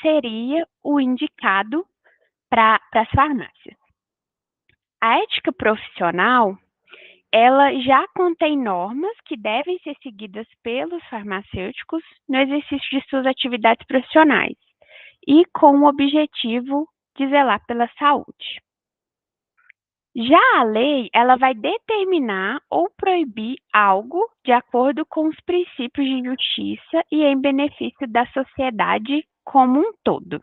seria o indicado para as farmácias. A ética profissional, ela já contém normas que devem ser seguidas pelos farmacêuticos no exercício de suas atividades profissionais e com o objetivo de zelar pela saúde. Já a lei, ela vai determinar ou proibir algo de acordo com os princípios de justiça e em benefício da sociedade como um todo.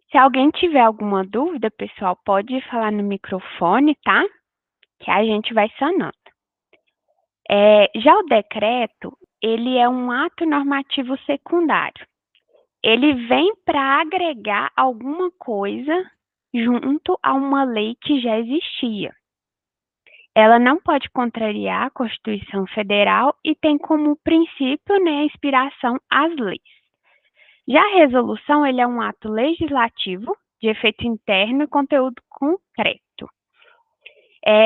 Se alguém tiver alguma dúvida, pessoal, pode falar no microfone, tá? Que a gente vai sanando. Já o decreto, ele é um ato normativo secundário. Ele vem para agregar alguma coisa junto a uma lei que já existia. Ela não pode contrariar a Constituição Federal e tem como princípio, né, a inspiração às leis. Já a resolução, ele é um ato legislativo de efeito interno e conteúdo concreto.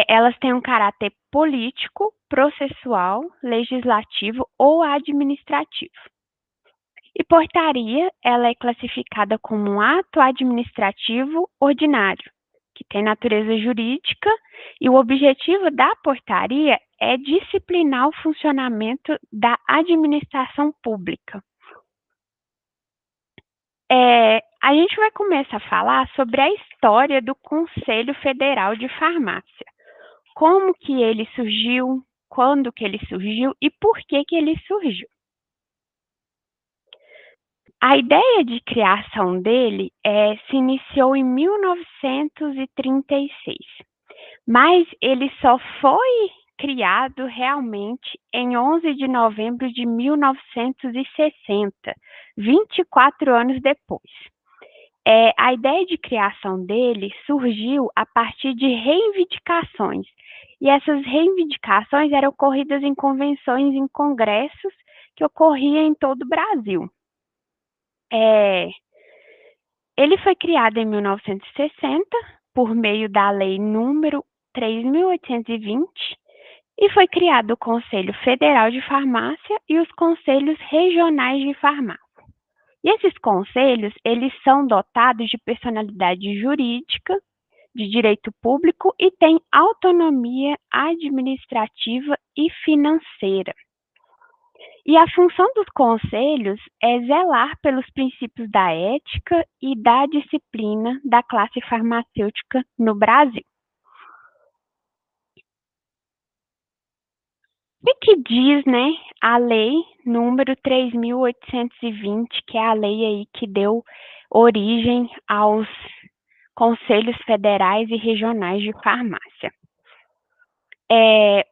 Elas têm um caráter político, processual, legislativo ou administrativo. E portaria, ela é classificada como um ato administrativo ordinário, que tem natureza jurídica, e o objetivo da portaria é disciplinar o funcionamento da administração pública. A gente vai começar a falar sobre a história do Conselho Federal de Farmácia. Como que ele surgiu, quando que ele surgiu e por que que ele surgiu. A ideia de criação dele se iniciou em 1936, mas ele só foi criado realmente em 11 de novembro de 1960, 24 anos depois. A ideia de criação dele surgiu a partir de reivindicações, e essas reivindicações eram ocorridas em convenções e em congressos que ocorriam em todo o Brasil. Ele foi criado em 1960 por meio da Lei número 3.820 e foi criado o Conselho Federal de Farmácia e os Conselhos Regionais de Farmácia. E esses conselhos, eles são dotados de personalidade jurídica, de direito público e têm autonomia administrativa e financeira. E a função dos conselhos é zelar pelos princípios da ética e da disciplina da classe farmacêutica no Brasil. O que diz, né, a lei número 3.820, que é a lei aí que deu origem aos conselhos federais e regionais de farmácia.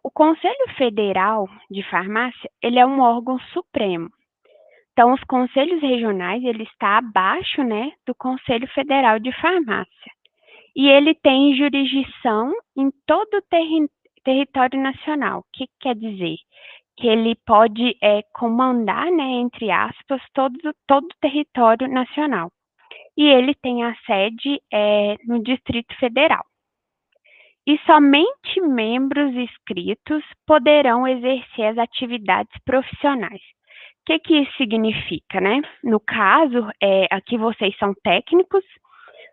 O Conselho Federal de Farmácia, ele é um órgão supremo. Então, os conselhos regionais, ele está abaixo, né, do Conselho Federal de Farmácia. E ele tem jurisdição em todo o território nacional. O que quer dizer? Que ele pode comandar, né, entre aspas, todo o território nacional. E ele tem a sede no Distrito Federal. E somente membros inscritos poderão exercer as atividades profissionais. O que isso significa, né? No caso, aqui vocês são técnicos,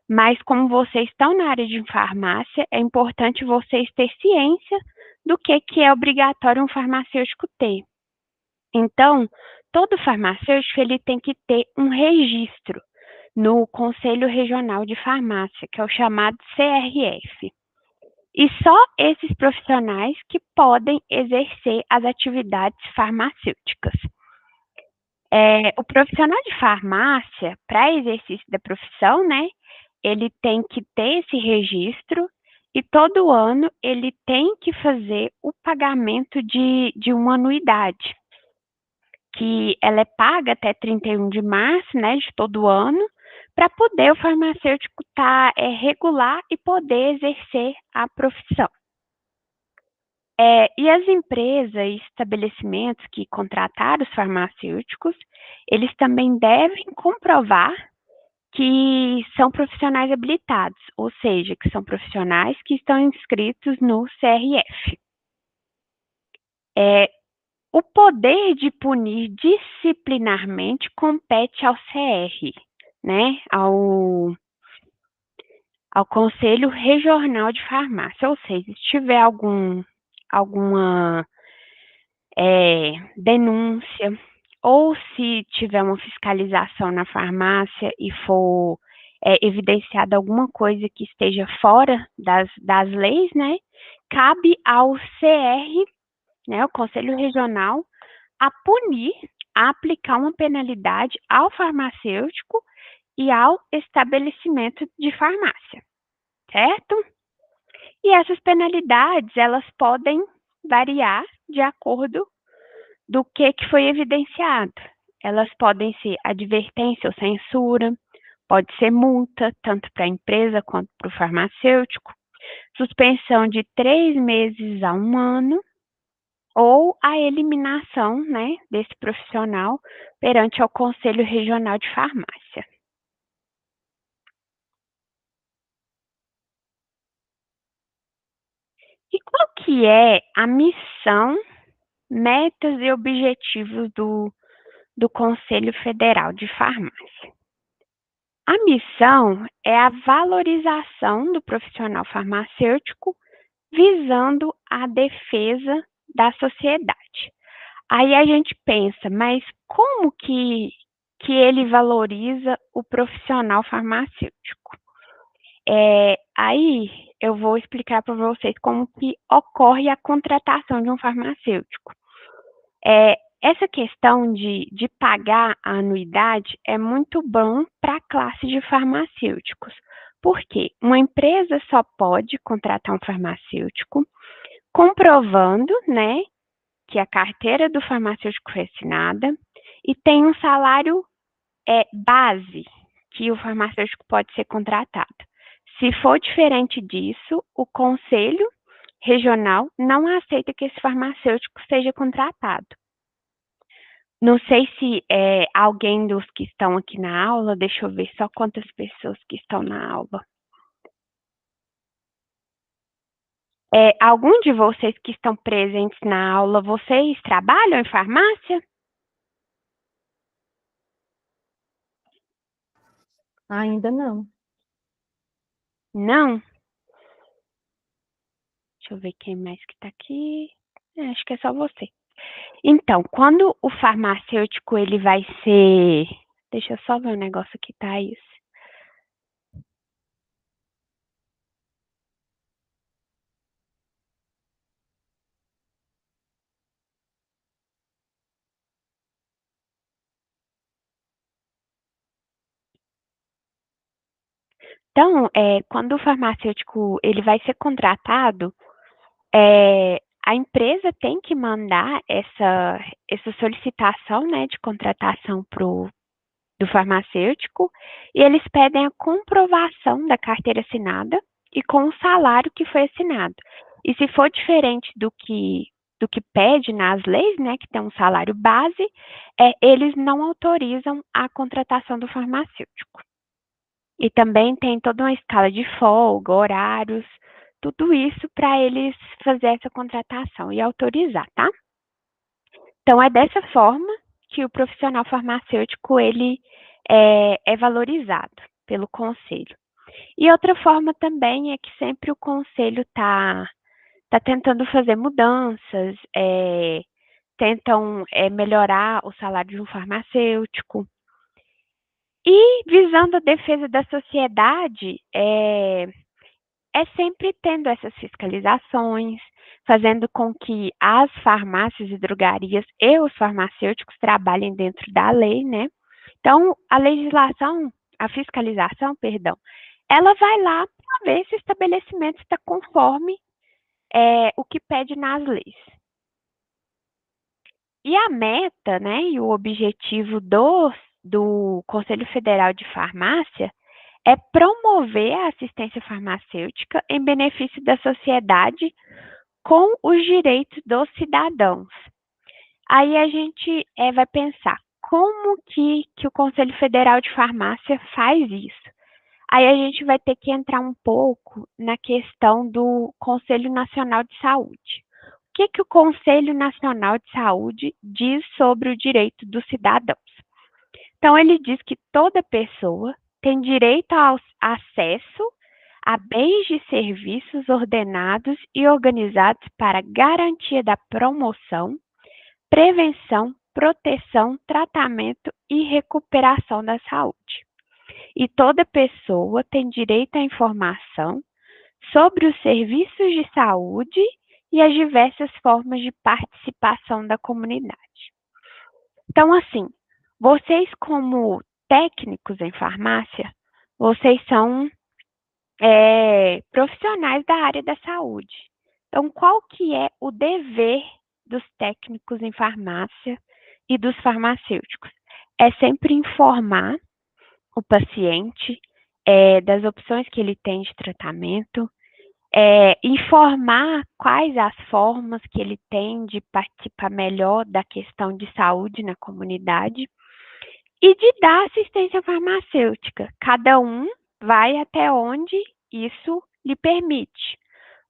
mas como vocês estão na área de farmácia, é importante vocês ter ciência do que é obrigatório um farmacêutico ter. Então, todo farmacêutico ele tem que ter um registro no Conselho Regional de Farmácia, que é o chamado CRF. E só esses profissionais que podem exercer as atividades farmacêuticas. O profissional de farmácia, para exercício da profissão, né, ele tem que ter esse registro e todo ano ele tem que fazer o pagamento de uma anuidade, que ela é paga até 31 de março, né, de todo ano, para poder o farmacêutico estar regular e poder exercer a profissão. E as empresas e estabelecimentos que contrataram os farmacêuticos, eles também devem comprovar que são profissionais habilitados, ou seja, que são profissionais que estão inscritos no CRF. O poder de punir disciplinarmente compete ao CR, né? Ao Conselho Regional de Farmácia. Ou seja, se tiver alguma denúncia, ou se tiver uma fiscalização na farmácia e for evidenciada alguma coisa que esteja fora das leis, né? Cabe ao CR, né, o Conselho Regional, a punir, a aplicar uma penalidade ao farmacêutico e ao estabelecimento de farmácia, certo? E essas penalidades, elas podem variar de acordo do que foi evidenciado. Elas podem ser advertência ou censura, pode ser multa, tanto para a empresa quanto para o farmacêutico, suspensão de 3 meses a 1 ano, ou a eliminação, né, desse profissional perante o Conselho Regional de Farmácia. E qual que é a missão, metas e objetivos do Conselho Federal de Farmácia? A missão é a valorização do profissional farmacêutico visando a defesa da sociedade. Aí a gente pensa, mas como que ele valoriza o profissional farmacêutico? Aí eu vou explicar para vocês como que ocorre a contratação de um farmacêutico. Essa questão de pagar a anuidade é muito bom para a classe de farmacêuticos. Por quê? Uma empresa só pode contratar um farmacêutico comprovando, né, que a carteira do farmacêutico foi assinada e tem um salário base que o farmacêutico pode ser contratado. Se for diferente disso, o conselho regional não aceita que esse farmacêutico seja contratado. Não sei se alguém dos que estão aqui na aula, deixa eu ver só quantas pessoas que estão na aula. Algum de vocês que estão presentes na aula, vocês trabalham em farmácia? Ainda não. Não? Deixa eu ver quem mais que está aqui. Acho que é só você. Então, quando o farmacêutico ele vai ser. Deixa eu só ver um negócio aqui, Thaís. Então, quando o farmacêutico ele vai ser contratado, a empresa tem que mandar essa solicitação, né, de contratação do farmacêutico e eles pedem a comprovação da carteira assinada e com o salário que foi assinado. E se for diferente do que pede nas leis, né, que tem um salário base, eles não autorizam a contratação do farmacêutico. E também tem toda uma escala de folga, horários, tudo isso para eles fazer essa contratação e autorizar, tá? Então, é dessa forma que o profissional farmacêutico ele é valorizado pelo conselho. E outra forma também é que sempre o conselho tá tentando fazer mudanças, tentam melhorar o salário de um farmacêutico. E visando a defesa da sociedade, sempre tendo essas fiscalizações, fazendo com que as farmácias e drogarias e os farmacêuticos trabalhem dentro da lei, né? Então, a legislação, a fiscalização, perdão, ela vai lá para ver se o estabelecimento está conforme o que pede nas leis. E a meta, né, e o objetivo do Conselho Federal de Farmácia é promover a assistência farmacêutica em benefício da sociedade com os direitos dos cidadãos. Aí a gente vai pensar, como que o Conselho Federal de Farmácia faz isso? Aí a gente vai ter que entrar um pouco na questão do Conselho Nacional de Saúde. que o Conselho Nacional de Saúde diz sobre o direito dos cidadãos? Então, ele diz que toda pessoa tem direito ao acesso a bens e serviços ordenados e organizados para garantia da promoção, prevenção, proteção, tratamento e recuperação da saúde. E toda pessoa tem direito à informação sobre os serviços de saúde e as diversas formas de participação da comunidade. Então, assim, vocês como técnicos em farmácia, vocês são profissionais da área da saúde. Então, qual que é o dever dos técnicos em farmácia e dos farmacêuticos? É sempre informar o paciente das opções que ele tem de tratamento, informar quais as formas que ele tem de participar melhor da questão de saúde na comunidade e de dar assistência farmacêutica. Cada um vai até onde isso lhe permite.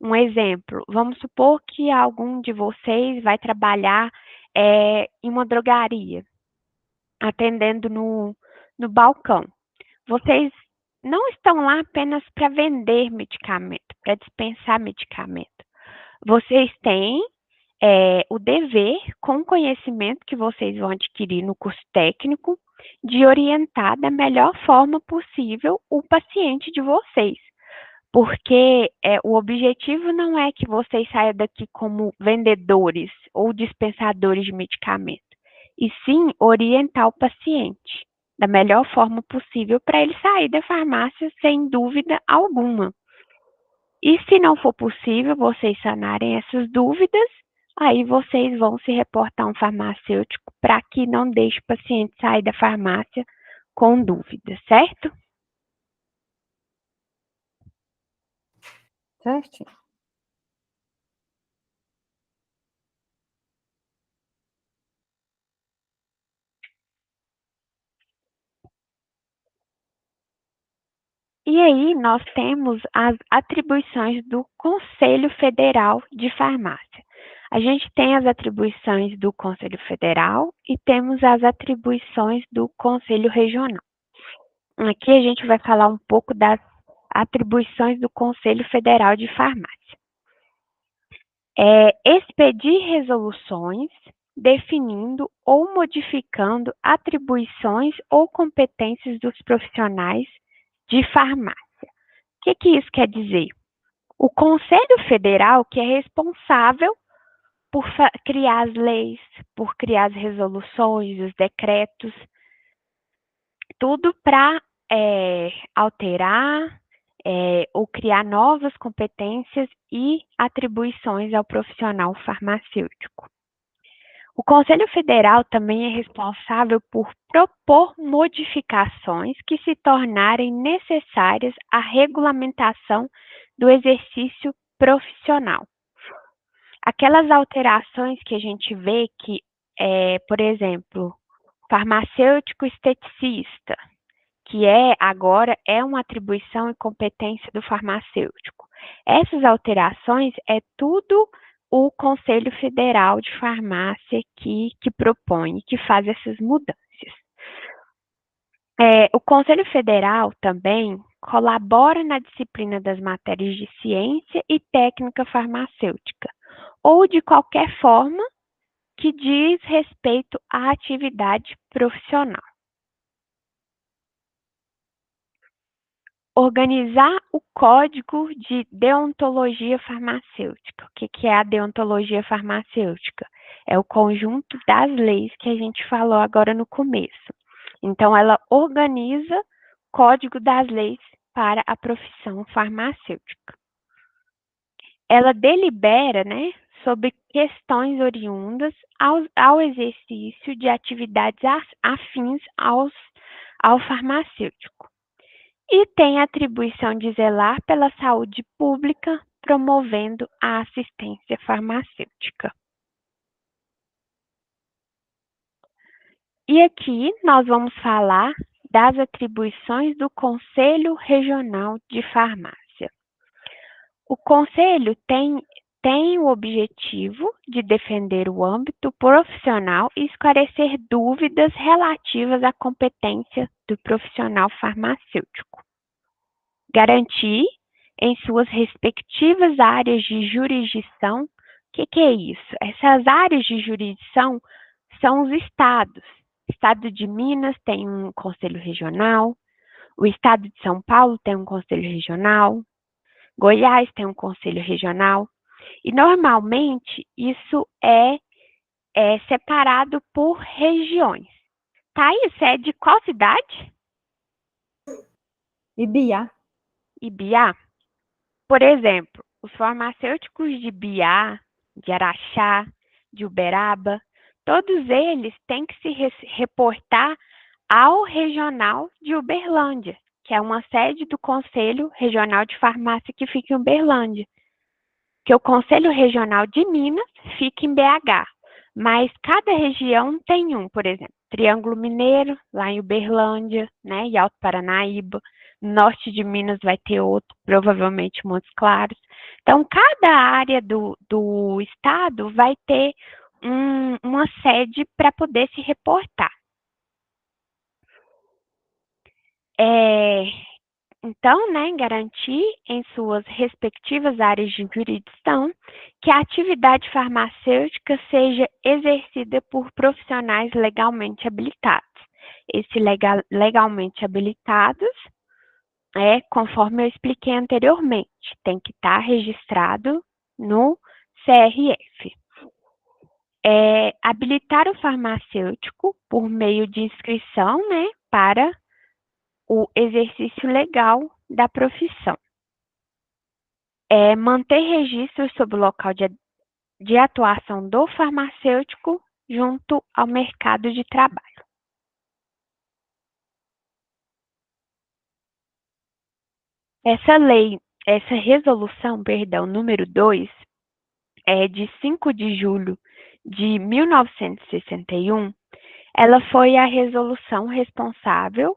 Um exemplo, vamos supor que algum de vocês vai trabalhar em uma drogaria, atendendo no balcão. Vocês não estão lá apenas para vender medicamento, para dispensar medicamento. Vocês têm o dever, com o conhecimento que vocês vão adquirir no curso técnico, de orientar da melhor forma possível o paciente de vocês. Porque o objetivo não é que vocês saiam daqui como vendedores ou dispensadores de medicamento, e sim orientar o paciente da melhor forma possível para ele sair da farmácia sem dúvida alguma. E se não for possível vocês sanarem essas dúvidas, aí vocês vão se reportar a um farmacêutico para que não deixe o paciente sair da farmácia com dúvidas, certo? Certo? E aí nós temos as atribuições do Conselho Federal de Farmácia. A gente tem as atribuições do Conselho Federal e temos as atribuições do Conselho Regional. Aqui a gente vai falar um pouco das atribuições do Conselho Federal de Farmácia. Expedir resoluções definindo ou modificando atribuições ou competências dos profissionais de farmácia. O que isso quer dizer? O Conselho Federal que é responsável por criar as leis, por criar as resoluções, os decretos, tudo para alterar ou criar novas competências e atribuições ao profissional farmacêutico. O Conselho Federal também é responsável por propor modificações que se tornarem necessárias à regulamentação do exercício profissional. Aquelas alterações que a gente vê que, por exemplo, farmacêutico esteticista, que agora é uma atribuição e competência do farmacêutico. Essas alterações é tudo o Conselho Federal de Farmácia que propõe, que faz essas mudanças. O Conselho Federal também colabora na disciplina das matérias de ciência e técnica farmacêutica, ou de qualquer forma que diz respeito à atividade profissional. Organizar o Código de Deontologia Farmacêutica. O que é a deontologia farmacêutica? É o conjunto das leis que a gente falou agora no começo. Então, ela organiza o Código das Leis para a profissão farmacêutica. Ela delibera, sobre questões oriundas ao exercício de atividades afins ao farmacêutico. E tem a atribuição de zelar pela saúde pública, promovendo a assistência farmacêutica. E aqui nós vamos falar das atribuições do Conselho Regional de Farmácia. O Conselho tem tem o objetivo de defender o âmbito profissional e esclarecer dúvidas relativas à competência do profissional farmacêutico. Garantir, em suas respectivas áreas de jurisdição, o que é isso? Essas áreas de jurisdição são os estados. O estado de Minas tem um conselho regional, o estado de São Paulo tem um conselho regional, Goiás tem um conselho regional, e normalmente isso é separado por regiões. Thaís, você é de qual cidade? Ibiá. Ibiá. Por exemplo, os farmacêuticos de Biá, de Araxá, de Uberaba, todos eles têm que se reportar ao Regional de Uberlândia, que é uma sede do Conselho Regional de Farmácia que fica em Uberlândia. Que o Conselho Regional de Minas fica em BH, mas cada região tem um, por exemplo, Triângulo Mineiro, lá em Uberlândia, né, e Alto Paranaíba. Norte de Minas vai ter outro, provavelmente Montes Claros. Então, cada área do estado vai ter uma sede para poder se reportar. Então, né, garantir em suas respectivas áreas de jurisdição que a atividade farmacêutica seja exercida por profissionais legalmente habilitados. Legalmente habilitados conforme eu expliquei anteriormente, tem que estar registrado no CRF. Habilitar o farmacêutico por meio de inscrição, né, para o exercício legal da profissão. Manter registro sobre o local de atuação do farmacêutico junto ao mercado de trabalho. Essa resolução, número 2, é de 5 de julho de 1961, ela foi a resolução responsável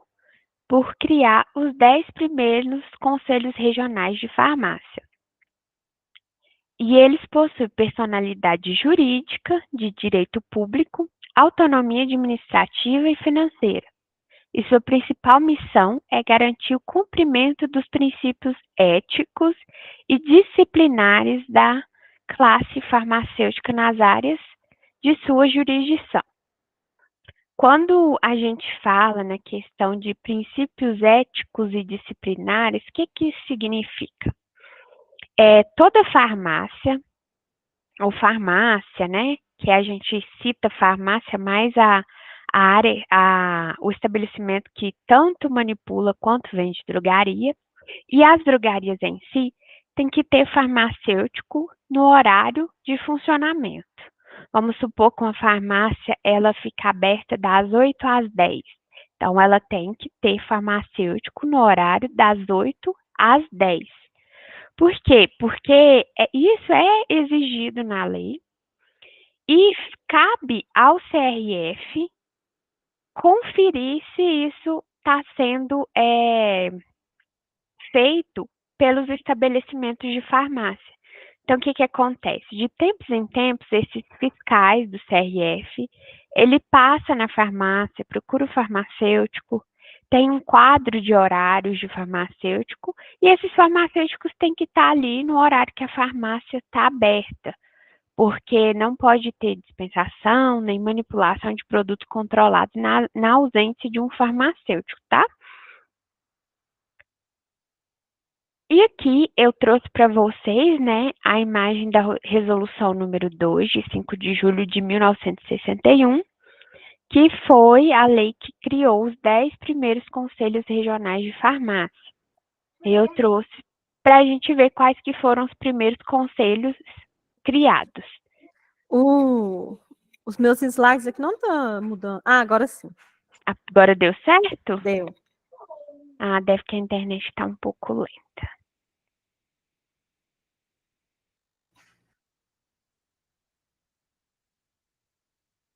por criar os 10 primeiros conselhos regionais de farmácia. E eles possuem personalidade jurídica, de direito público, autonomia administrativa e financeira. E sua principal missão é garantir o cumprimento dos princípios éticos e disciplinares da classe farmacêutica nas áreas de sua jurisdição. Quando a gente fala na questão de princípios éticos e disciplinares, o que isso significa? Toda farmácia, ou farmácia, né, que a gente cita farmácia mais o estabelecimento que tanto manipula quanto vende drogaria, e as drogarias em si tem que ter farmacêutico no horário de funcionamento. Vamos supor que uma farmácia ela fica aberta das 8 às 10. Então, ela tem que ter farmacêutico no horário das 8 às 10. Por quê? Porque isso é exigido na lei e cabe ao CRF conferir se isso está sendo feito pelos estabelecimentos de farmácia. Então, o que acontece? De tempos em tempos, esses fiscais do CRF, ele passa na farmácia, procura o farmacêutico, tem um quadro de horários de farmacêutico, e esses farmacêuticos têm que estar ali no horário que a farmácia está aberta, porque não pode ter dispensação nem manipulação de produto controlado na ausência de um farmacêutico, tá? E aqui eu trouxe para vocês, né, a imagem da resolução número 2, de 5 de julho de 1961, que foi a lei que criou os 10 primeiros conselhos regionais de farmácia. Eu trouxe para a gente ver quais que foram os primeiros conselhos criados. Os meus slides aqui não estão mudando. Ah, agora sim. Agora deu certo? Deu. Deve que a internet está um pouco lenta.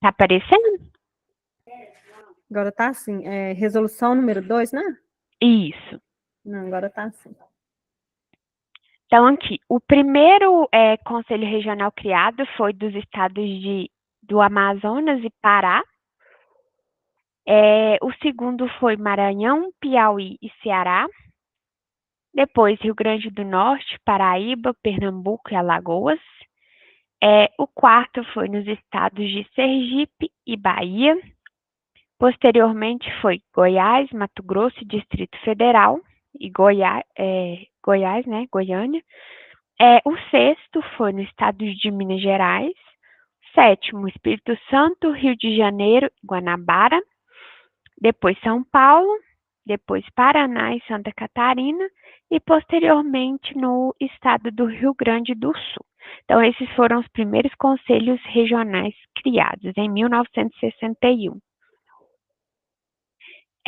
Tá aparecendo? Agora tá assim. Resolução número 2, né? Isso. Não, agora tá assim. Então, aqui, o primeiro conselho regional criado foi dos estados do Amazonas e Pará. O segundo foi Maranhão, Piauí e Ceará. Depois, Rio Grande do Norte, Paraíba, Pernambuco e Alagoas. O quarto foi nos estados de Sergipe e Bahia. Posteriormente foi Goiás, Mato Grosso e Distrito Federal. E Goiás, né? Goiânia. O sexto foi no estado de Minas Gerais. Sétimo, Espírito Santo, Rio de Janeiro, Guanabara. Depois São Paulo. Depois Paraná e Santa Catarina. E posteriormente no estado do Rio Grande do Sul. Então, esses foram os primeiros conselhos regionais criados em 1961.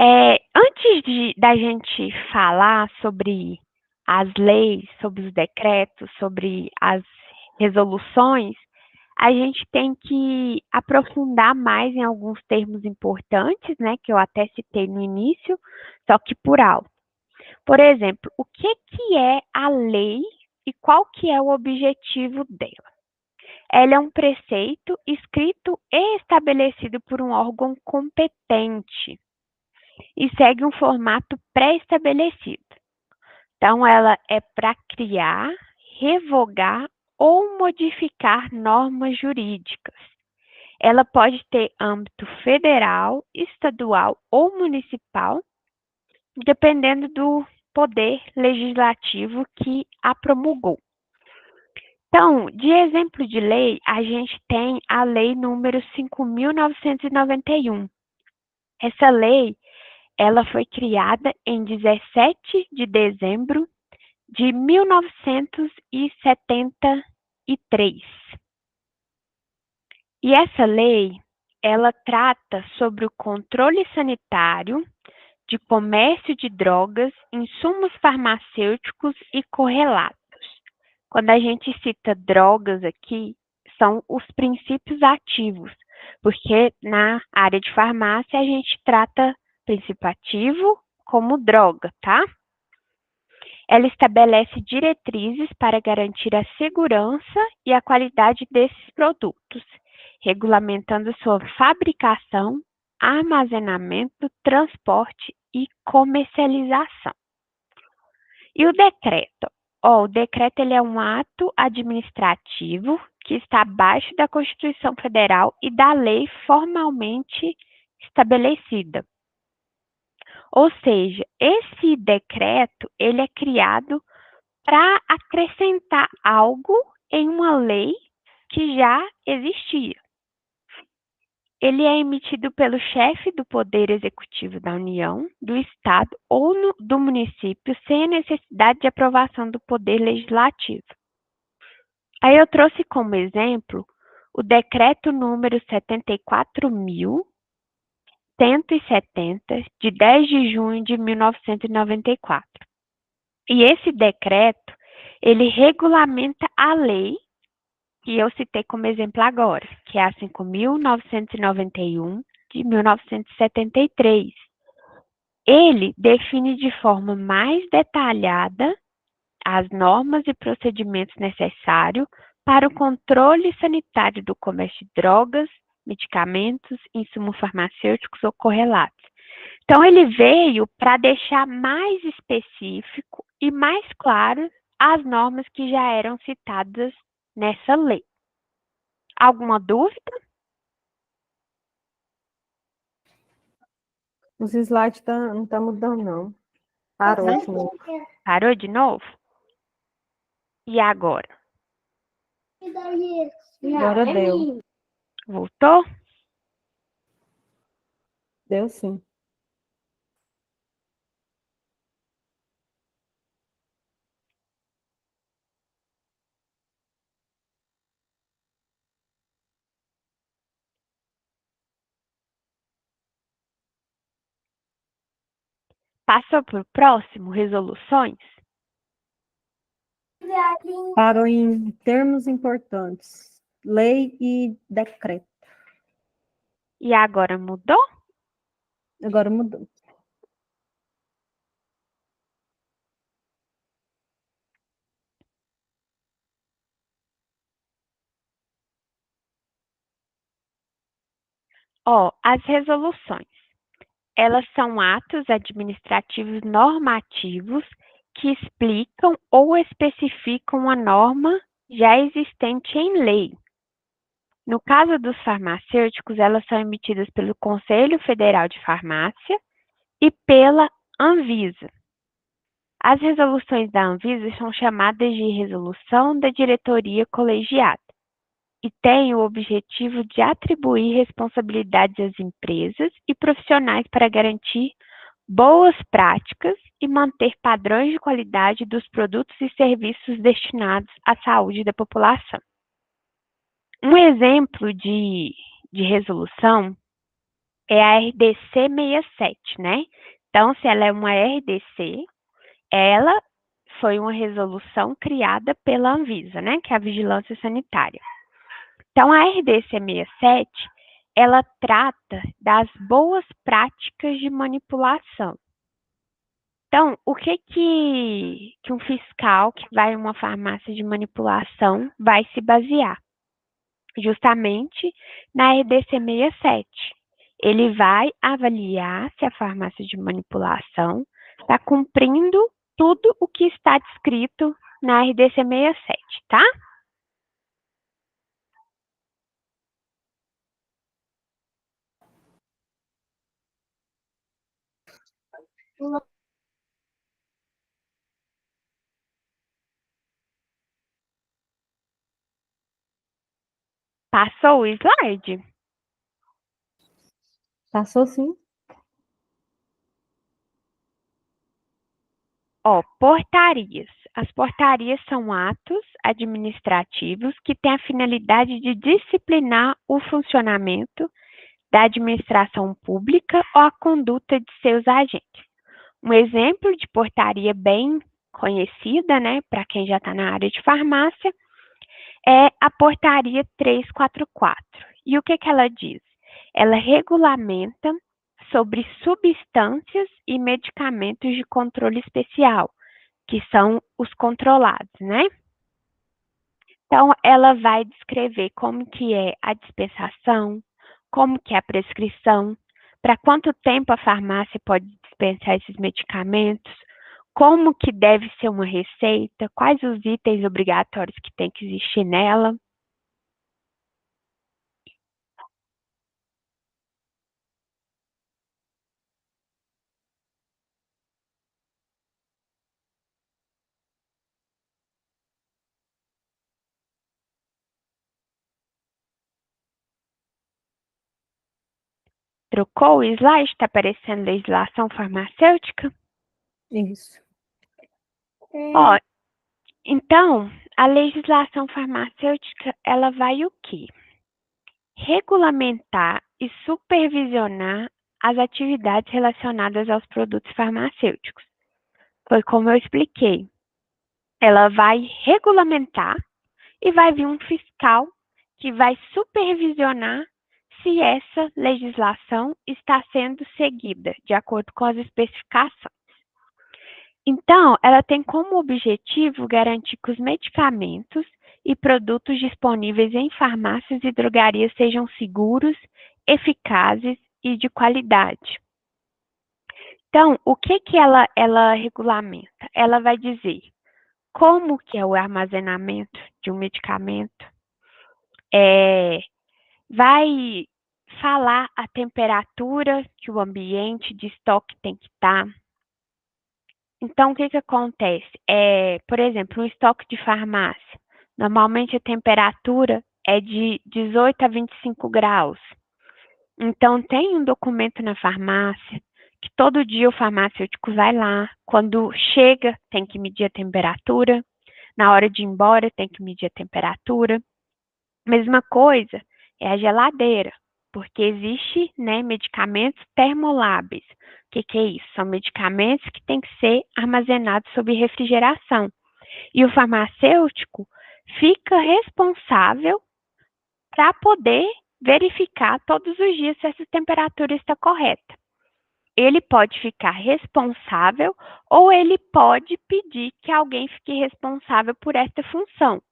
Antes da gente falar sobre as leis, sobre os decretos, sobre as resoluções, a gente tem que aprofundar mais em alguns termos importantes, né, que eu até citei no início, só que por alto. Por exemplo, o que é a lei e qual que é o objetivo dela? Ela é um preceito escrito e estabelecido por um órgão competente e segue um formato pré-estabelecido. Então, ela é para criar, revogar ou modificar normas jurídicas. Ela pode ter âmbito federal, estadual ou municipal, dependendo do poder legislativo que a promulgou. Então, de exemplo de lei, a gente tem a Lei número 5.991. Essa lei, ela foi criada em 17 de dezembro de 1973. E essa lei, ela trata sobre o controle sanitário de comércio de drogas, insumos farmacêuticos e correlatos. Quando a gente cita drogas aqui, são os princípios ativos, porque na área de farmácia a gente trata princípio ativo como droga, tá? Ela estabelece diretrizes para garantir a segurança e a qualidade desses produtos, regulamentando sua fabricação, armazenamento, transporte e comercialização. E o decreto? O decreto ele é um ato administrativo que está abaixo da Constituição Federal e da lei formalmente estabelecida. Ou seja, esse decreto ele é criado para acrescentar algo em uma lei que já existia. Ele é emitido pelo chefe do Poder Executivo da União, do Estado ou do município, sem a necessidade de aprovação do Poder Legislativo. Aí eu trouxe como exemplo o Decreto número 74.170, de 10 de junho de 1994. E esse decreto, ele regulamenta a lei que eu citei como exemplo agora, que é a 5.991 de 1973. Ele define de forma mais detalhada as normas e procedimentos necessários para o controle sanitário do comércio de drogas, medicamentos, insumos farmacêuticos ou correlatos. Então, ele veio para deixar mais específico e mais claro as normas que já eram citadas nessa lei. Alguma dúvida? Os slides não tá mudando, não. Parou de novo. Parou de novo? E agora? Agora deu. Voltou? Deu sim. Passou para o próximo, resoluções? Parou em termos importantes. Lei e decreto. E agora mudou? Agora mudou. Ó, as resoluções. Elas são atos administrativos normativos que explicam ou especificam a norma já existente em lei. No caso dos farmacêuticos, elas são emitidas pelo Conselho Federal de Farmácia e pela Anvisa. As resoluções da Anvisa são chamadas de resolução da diretoria colegiada e têm o objetivo de atribuir responsabilidades às empresas e profissionais para garantir boas práticas e manter padrões de qualidade dos produtos e serviços destinados à saúde da população. Um exemplo de resolução é a RDC 67, né? Então, se ela é uma RDC, ela foi uma resolução criada pela Anvisa, né? Que é a Vigilância Sanitária. Então, a RDC 67, ela trata das boas práticas de manipulação. Então, o que um fiscal que vai em uma farmácia de manipulação vai se basear? Justamente na RDC 67. Ele vai avaliar se a farmácia de manipulação está cumprindo tudo o que está descrito na RDC 67, tá? Passou o slide? Passou sim? Ó, portarias. As portarias são atos administrativos que têm a finalidade de disciplinar o funcionamento da administração pública ou a conduta de seus agentes. Um exemplo de portaria bem conhecida, né, para quem já está na área de farmácia, é a portaria 344. E o que ela diz? Ela regulamenta sobre substâncias e medicamentos de controle especial, que são os controlados, né? Então, ela vai descrever como que é a dispensação, como que é a prescrição, para quanto tempo a farmácia pode dispensar esses medicamentos, como que deve ser uma receita, quais os itens obrigatórios que tem que existir nela. Trocou o slide? Está aparecendo legislação farmacêutica? Isso. Ó, então, a legislação farmacêutica, ela vai o quê? Regulamentar e supervisionar as atividades relacionadas aos produtos farmacêuticos. Foi como eu expliquei. Ela vai regulamentar e vai vir um fiscal que vai supervisionar se essa legislação está sendo seguida de acordo com as especificações. Então, ela tem como objetivo garantir que os medicamentos e produtos disponíveis em farmácias e drogarias sejam seguros, eficazes e de qualidade. Então, o que ela regulamenta? Ela vai dizer como que é o armazenamento de um medicamento, vai falar a temperatura que o ambiente de estoque tem que estar. Então, o que acontece? Por exemplo, um estoque de farmácia. Normalmente a temperatura é de 18 a 25 graus. Então, tem um documento na farmácia que todo dia o farmacêutico vai lá. Quando chega, tem que medir a temperatura. Na hora de ir embora, tem que medir a temperatura. Mesma coisa é a geladeira, porque existe, né, medicamentos termoláveis. O que é isso? São medicamentos que têm que ser armazenados sob refrigeração. E o farmacêutico fica responsável para poder verificar todos os dias se essa temperatura está correta. Ele pode ficar responsável ou ele pode pedir que alguém fique responsável por esta função.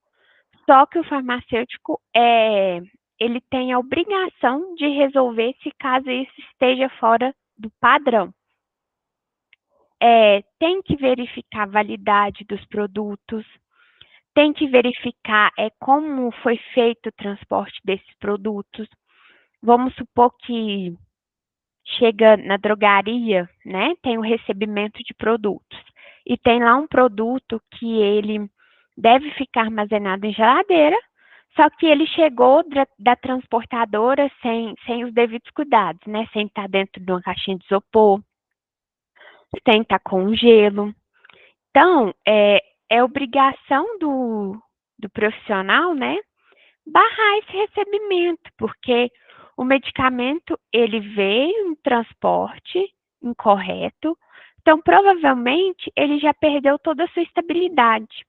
Só que o farmacêutico ele tem a obrigação de resolver se caso isso esteja fora do padrão. Tem que verificar a validade dos produtos, tem que verificar como foi feito o transporte desses produtos. Vamos supor que chega na drogaria, né? Tem o recebimento de produtos. E tem lá um produto que ele deve ficar armazenado em geladeira, só que ele chegou da transportadora sem os devidos cuidados, né? Sem estar dentro de uma caixinha de isopor, sem estar com gelo. Então, é obrigação do profissional, né? Barrar esse recebimento, porque o medicamento ele veio em transporte incorreto, então provavelmente ele já perdeu toda a sua estabilidade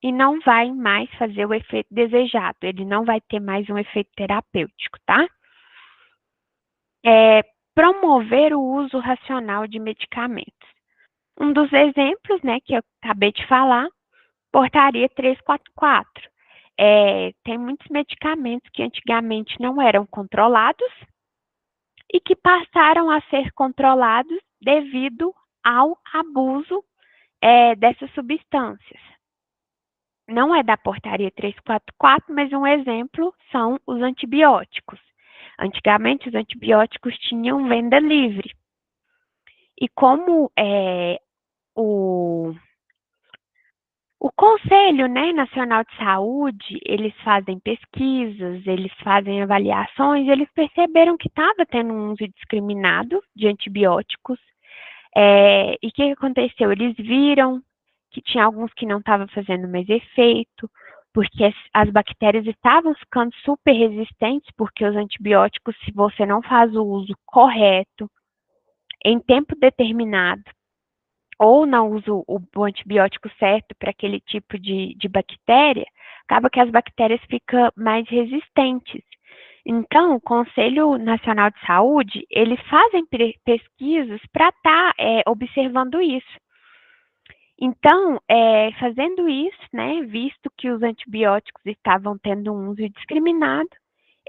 e não vai mais fazer o efeito desejado, ele não vai ter mais um efeito terapêutico, tá? Promover o uso racional de medicamentos. Um dos exemplos, né, que eu acabei de falar, Portaria 344. Tem muitos medicamentos que antigamente não eram controlados e que passaram a ser controlados devido ao abuso dessas substâncias. Não é da Portaria 344, mas um exemplo são os antibióticos. Antigamente, os antibióticos tinham venda livre. E como o O Conselho, né, Nacional de Saúde, eles fazem pesquisas, eles fazem avaliações, eles perceberam que estava tendo um uso indiscriminado de antibióticos. E o que aconteceu? Eles viram que tinha alguns que não estavam fazendo mais efeito, porque as bactérias estavam ficando super resistentes, porque os antibióticos, se você não faz o uso correto, em tempo determinado, ou não usa o antibiótico certo para aquele tipo de bactéria, acaba que as bactérias ficam mais resistentes. Então, o Conselho Nacional de Saúde, eles fazem pesquisas para estar observando isso. Então, fazendo isso, né, visto que os antibióticos estavam tendo um uso indiscriminado,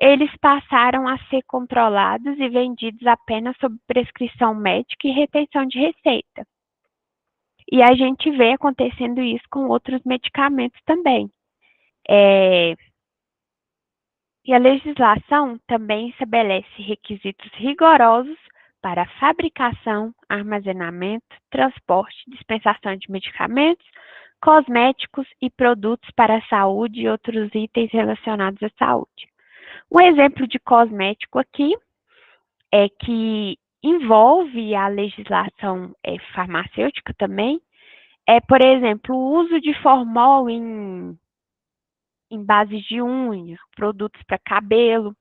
eles passaram a ser controlados e vendidos apenas sob prescrição médica e retenção de receita. E a gente vê acontecendo isso com outros medicamentos também. E a legislação também estabelece requisitos rigorosos para fabricação, armazenamento, transporte, dispensação de medicamentos, cosméticos e produtos para a saúde e outros itens relacionados à saúde. Um exemplo de cosmético aqui é que envolve a legislação farmacêutica também, por exemplo, o uso de formol em bases de unha, produtos para cabelo,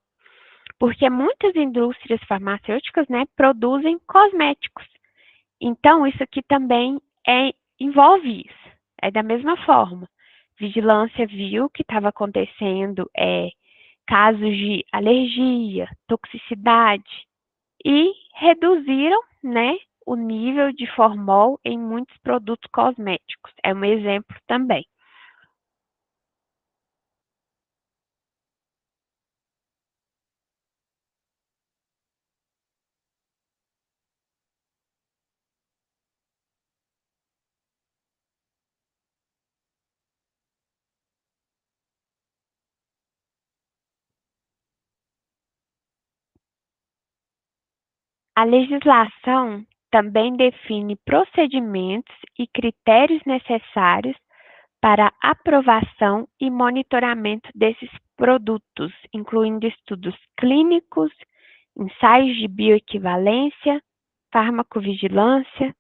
porque muitas indústrias farmacêuticas, né, produzem cosméticos. Então, isso aqui também envolve isso. É da mesma forma. Vigilância viu que estava acontecendo casos de alergia, toxicidade, e reduziram, né, o nível de formol em muitos produtos cosméticos. É um exemplo também. A legislação também define procedimentos e critérios necessários para aprovação e monitoramento desses produtos, incluindo estudos clínicos, ensaios de bioequivalência, farmacovigilância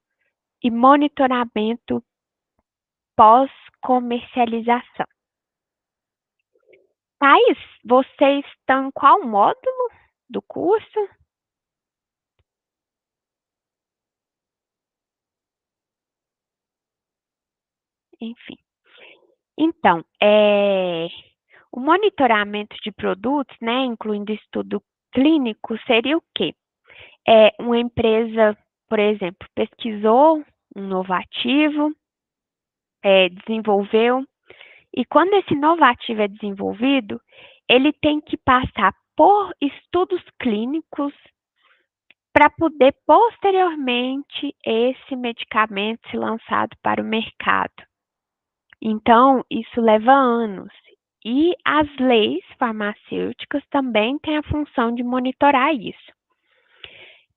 e monitoramento pós-comercialização. Thais, vocês estão em qual módulo do curso? Enfim. Então, o monitoramento de produtos, né, incluindo estudo clínico, seria o quê? Uma empresa, por exemplo, pesquisou um novo ativo, desenvolveu, e quando esse novo ativo é desenvolvido, ele tem que passar por estudos clínicos para poder posteriormente esse medicamento ser lançado para o mercado. Então, isso leva anos. E as leis farmacêuticas também têm a função de monitorar isso.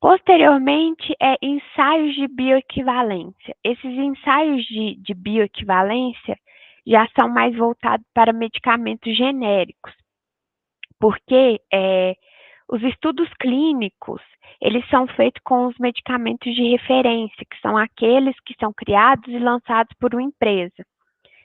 Posteriormente, ensaios de bioequivalência. Esses ensaios de bioequivalência já são mais voltados para medicamentos genéricos, porque os estudos clínicos, eles são feitos com os medicamentos de referência, que são aqueles que são criados e lançados por uma empresa.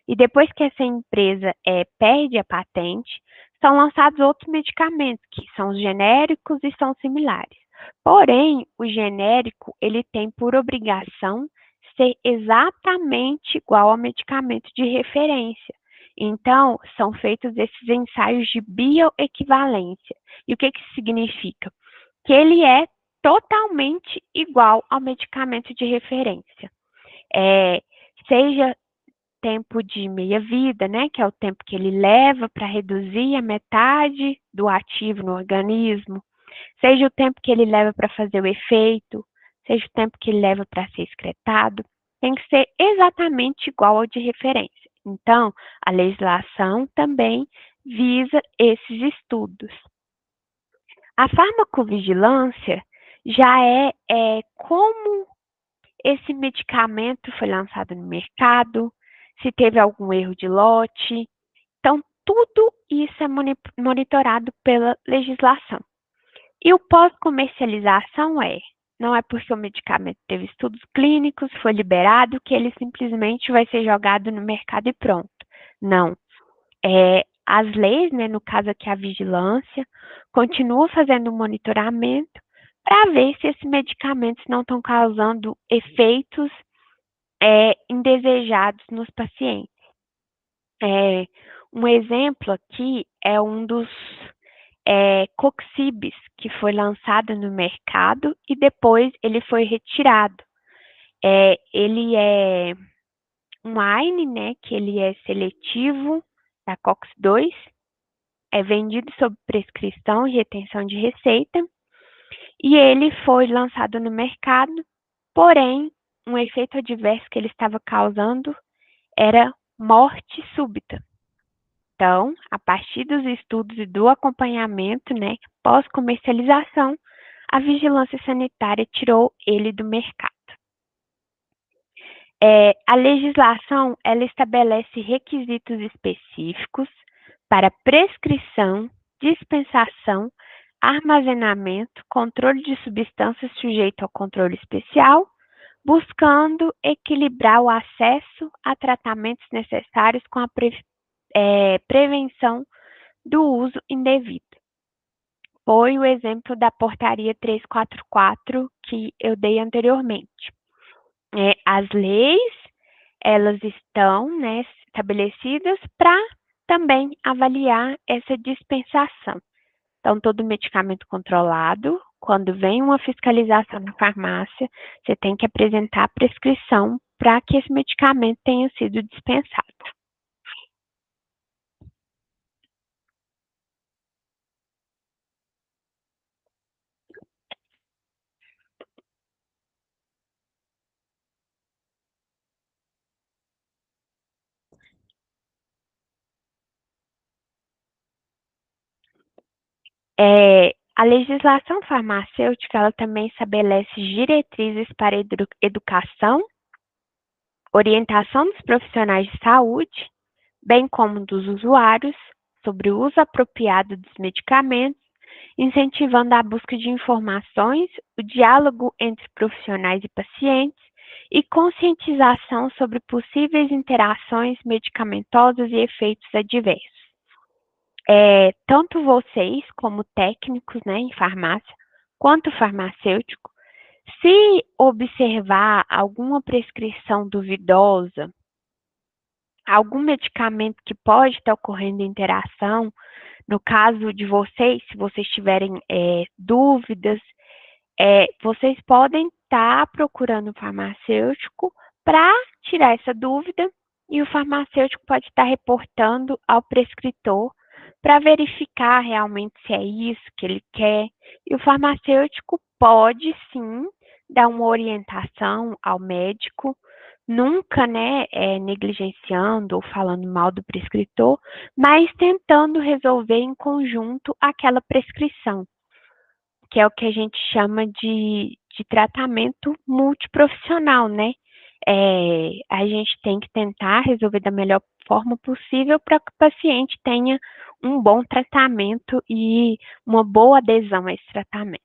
E depois que essa empresa perde a patente, são lançados outros medicamentos, que são os genéricos e são similares. Porém, o genérico, ele tem por obrigação ser exatamente igual ao medicamento de referência. Então, são feitos esses ensaios de bioequivalência. E o que isso significa? Que ele é totalmente igual ao medicamento de referência. Seja tempo de meia-vida, né, que é o tempo que ele leva para reduzir a metade do ativo no organismo, seja o tempo que ele leva para fazer o efeito, seja o tempo que ele leva para ser excretado, tem que ser exatamente igual ao de referência. Então, a legislação também visa esses estudos. A farmacovigilância já é como esse medicamento foi lançado no mercado, se teve algum erro de lote. Então, tudo isso é monitorado pela legislação. E o pós-comercialização não é porque o medicamento teve estudos clínicos, foi liberado, que ele simplesmente vai ser jogado no mercado e pronto. Não. As leis, né, no caso aqui a vigilância, continua fazendo um monitoramento para ver se esses medicamentos não estão causando efeitos indesejados nos pacientes. Um exemplo aqui é um dos Coxibis, que foi lançado no mercado e depois ele foi retirado. Ele é um AINE, né, que ele é seletivo da COX-2, é vendido sob prescrição e retenção de receita, e ele foi lançado no mercado, porém, um efeito adverso que ele estava causando era morte súbita. Então, a partir dos estudos e do acompanhamento, né, pós-comercialização, a vigilância sanitária tirou ele do mercado. A legislação, ela estabelece requisitos específicos para prescrição, dispensação, armazenamento, controle de substâncias sujeito ao controle especial, buscando equilibrar o acesso a tratamentos necessários com a prevenção do uso indevido. Foi o exemplo da portaria 344 que eu dei anteriormente. As leis, elas estão, né, estabelecidas para também avaliar essa dispensação. Então, todo medicamento controlado, quando vem uma fiscalização na farmácia, você tem que apresentar a prescrição para que esse medicamento tenha sido dispensado. A legislação farmacêutica, ela também estabelece diretrizes para educação, orientação dos profissionais de saúde, bem como dos usuários, sobre o uso apropriado dos medicamentos, incentivando a busca de informações, o diálogo entre profissionais e pacientes e conscientização sobre possíveis interações medicamentosas e efeitos adversos. Tanto vocês, como técnicos, né, em farmácia, quanto farmacêutico, se observar alguma prescrição duvidosa, algum medicamento que pode estar ocorrendo interação, no caso de vocês, se vocês tiverem dúvidas, vocês podem estar procurando um farmacêutico para tirar essa dúvida e o farmacêutico pode estar reportando ao prescritor para verificar realmente se é isso que ele quer. E o farmacêutico pode sim dar uma orientação ao médico, nunca, né, negligenciando ou falando mal do prescritor, mas tentando resolver em conjunto aquela prescrição, que é o que a gente chama de tratamento multiprofissional, né? A gente tem que tentar resolver da melhor forma possível para que o paciente tenha um bom tratamento e uma boa adesão a esse tratamento.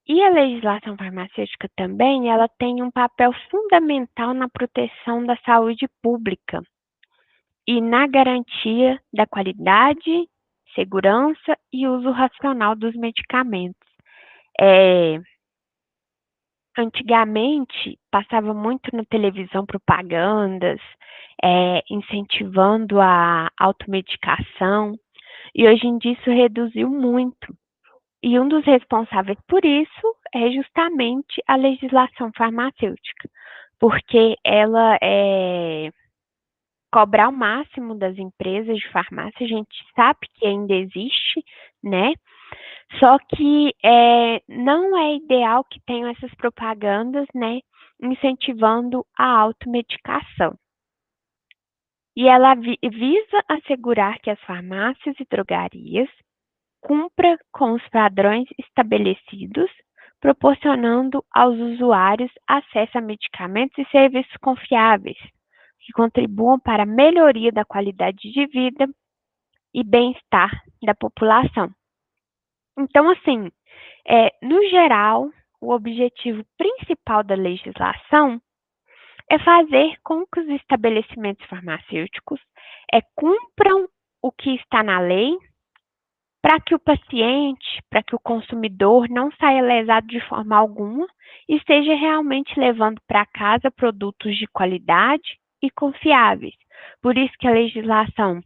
E a legislação farmacêutica também, ela tem um papel fundamental na proteção da saúde pública e na garantia da qualidade, segurança e uso racional dos medicamentos. É, Antigamente, passava muito na televisão propagandas, incentivando a automedicação, e hoje em dia isso reduziu muito. E um dos responsáveis por isso é justamente a legislação farmacêutica, porque ela cobrar o máximo das empresas de farmácia, a gente sabe que ainda existe, né? Só que não é ideal que tenham essas propagandas, né, incentivando a automedicação. E ela visa assegurar que as farmácias e drogarias cumpra com os padrões estabelecidos, proporcionando aos usuários acesso a medicamentos e serviços confiáveis, que contribuam para a melhoria da qualidade de vida e bem-estar da população. Então, assim, no geral, o objetivo principal da legislação é fazer com que os estabelecimentos farmacêuticos cumpram o que está na lei, para que o paciente, para que o consumidor não saia lesado de forma alguma e esteja realmente levando para casa produtos de qualidade e confiáveis. Por isso que a legislação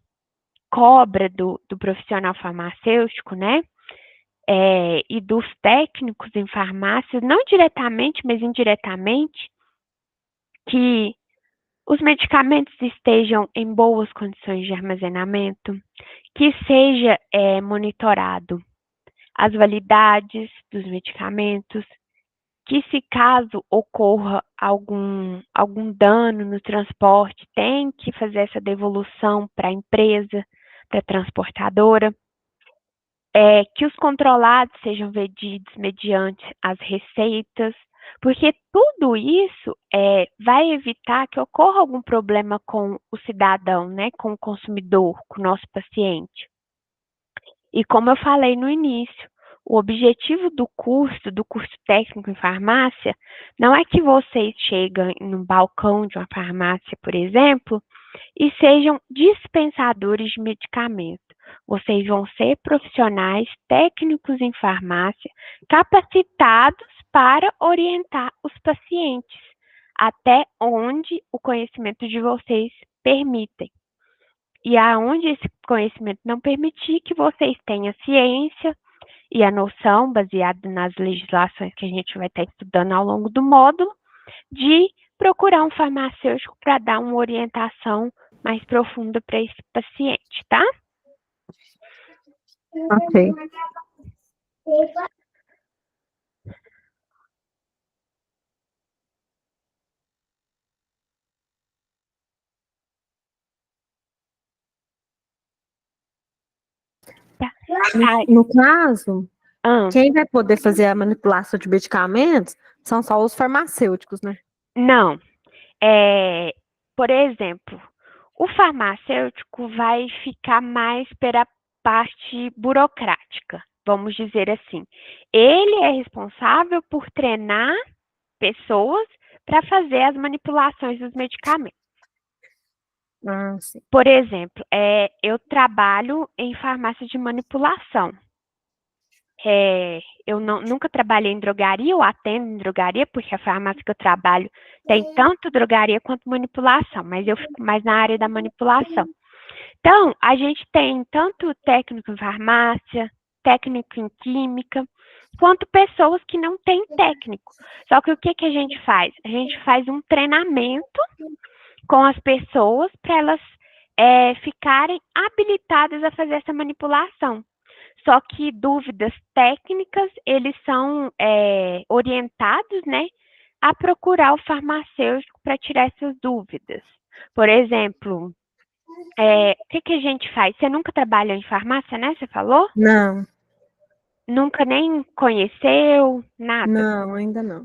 cobra do profissional farmacêutico, né? E dos técnicos em farmácias, não diretamente, mas indiretamente, que os medicamentos estejam em boas condições de armazenamento, que seja monitorado as validades dos medicamentos, que se caso ocorra algum dano no transporte, tem que fazer essa devolução para a empresa, para a transportadora, que os controlados sejam vendidos mediante as receitas, porque tudo isso vai evitar que ocorra algum problema com o cidadão, né, com o consumidor, com o nosso paciente. E como eu falei no início, o objetivo do curso técnico em farmácia, não é que vocês cheguem no balcão de uma farmácia, por exemplo, e sejam dispensadores de medicamento. Vocês vão ser profissionais técnicos em farmácia, capacitados para orientar os pacientes, até onde o conhecimento de vocês permitem. E aonde esse conhecimento não permitir, que vocês tenham ciência e a noção, baseada nas legislações que a gente vai estar estudando ao longo do módulo, de procurar um farmacêutico para dar uma orientação mais profunda para esse paciente, tá? Ok. Tá. No caso, Ah, quem vai poder fazer a manipulação de medicamentos são só os farmacêuticos, né? não. Por exemplo, o farmacêutico vai ficar mais pela parte burocrática, vamos dizer assim. Ele é responsável por treinar pessoas para fazer as manipulações dos medicamentos. Ah, sim. Por exemplo, eu trabalho em farmácia de manipulação. Eu nunca trabalhei em drogaria, eu atendo em drogaria, porque a farmácia que eu trabalho tem tanto drogaria quanto manipulação, mas eu fico mais na área da manipulação. Então, a gente tem tanto técnico em farmácia, técnico em química, quanto pessoas que não têm técnico. Só que o que que a gente faz? A gente faz um treinamento com as pessoas para elas ficarem habilitadas a fazer essa manipulação. Só que dúvidas técnicas, eles são orientados, né, a procurar o farmacêutico para tirar essas dúvidas. Por exemplo, o que que a gente faz? Você nunca trabalhou em farmácia, né? Você falou? Não, Nunca nem conheceu, nada. não, ainda não.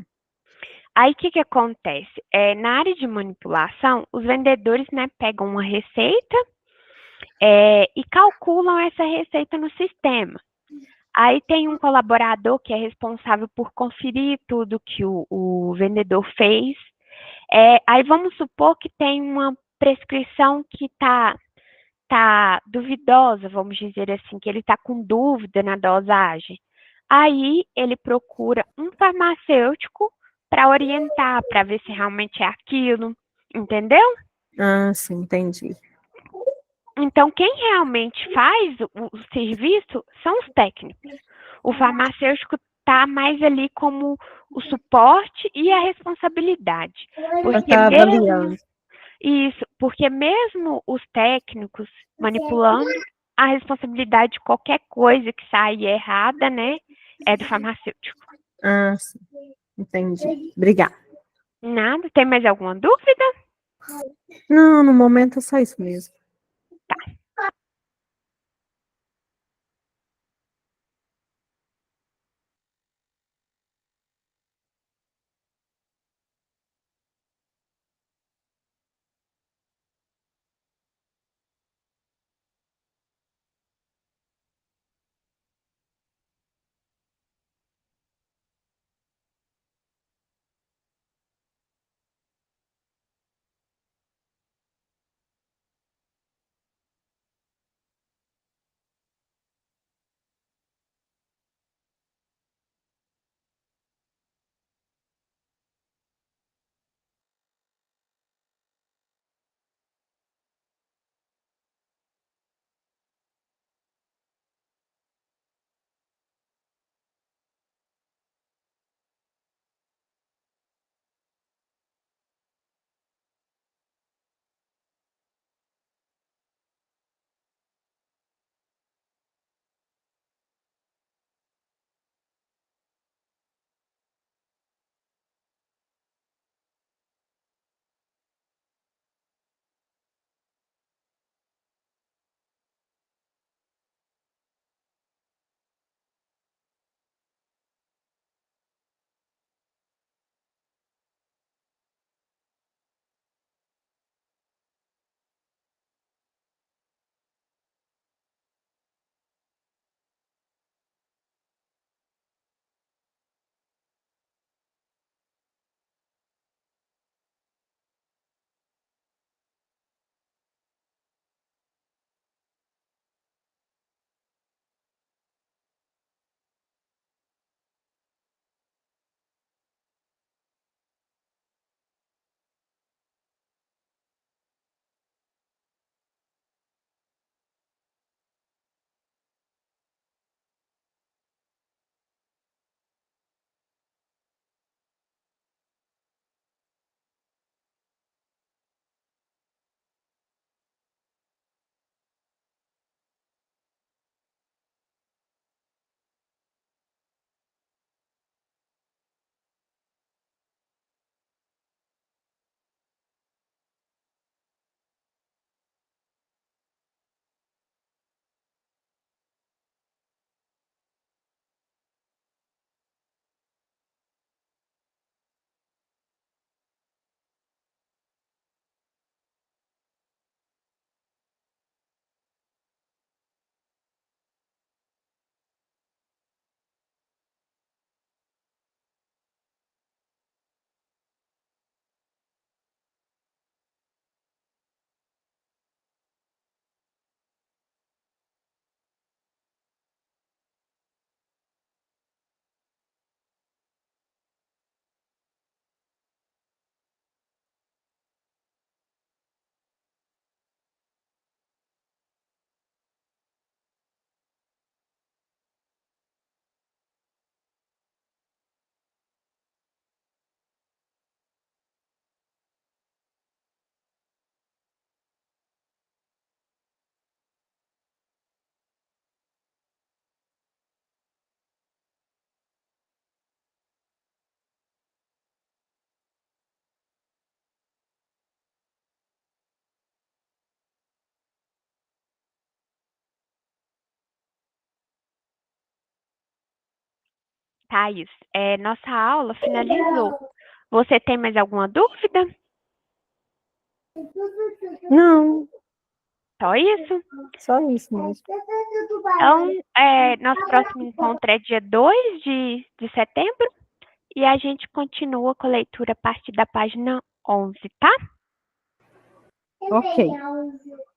Aí o que que acontece? Na área de manipulação, os vendedores, né, pegam uma receita e calculam essa receita no sistema. Aí tem um colaborador que é responsável por conferir tudo que o vendedor fez. Aí vamos supor que tem uma prescrição que tá duvidosa, vamos dizer assim, que ele está com dúvida na dosagem. Aí ele procura um farmacêutico para orientar, para ver se realmente é aquilo, entendeu? Ah, sim, entendi. Então, quem realmente faz o serviço são os técnicos. O farmacêutico está mais ali como o suporte e a responsabilidade. Ela Porque tá mesmo avaliando. isso, porque mesmo os técnicos manipulando, a responsabilidade de qualquer coisa que sair errada, né, é do farmacêutico. Ah, sim, entendi. Obrigada. Nada, tem mais alguma dúvida? Não, no momento é só isso mesmo. Thaís, nossa aula finalizou. Você tem mais alguma dúvida? Não, Só isso? só isso mesmo. Então, nosso próximo encontro é dia 2 de setembro e a gente continua com a leitura a partir da página 11, tá? Ok,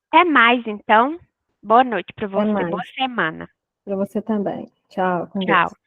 Até mais, então. Boa noite para até você. Boa mais. semana. Para você também. Tchau, com Tchau. Deus.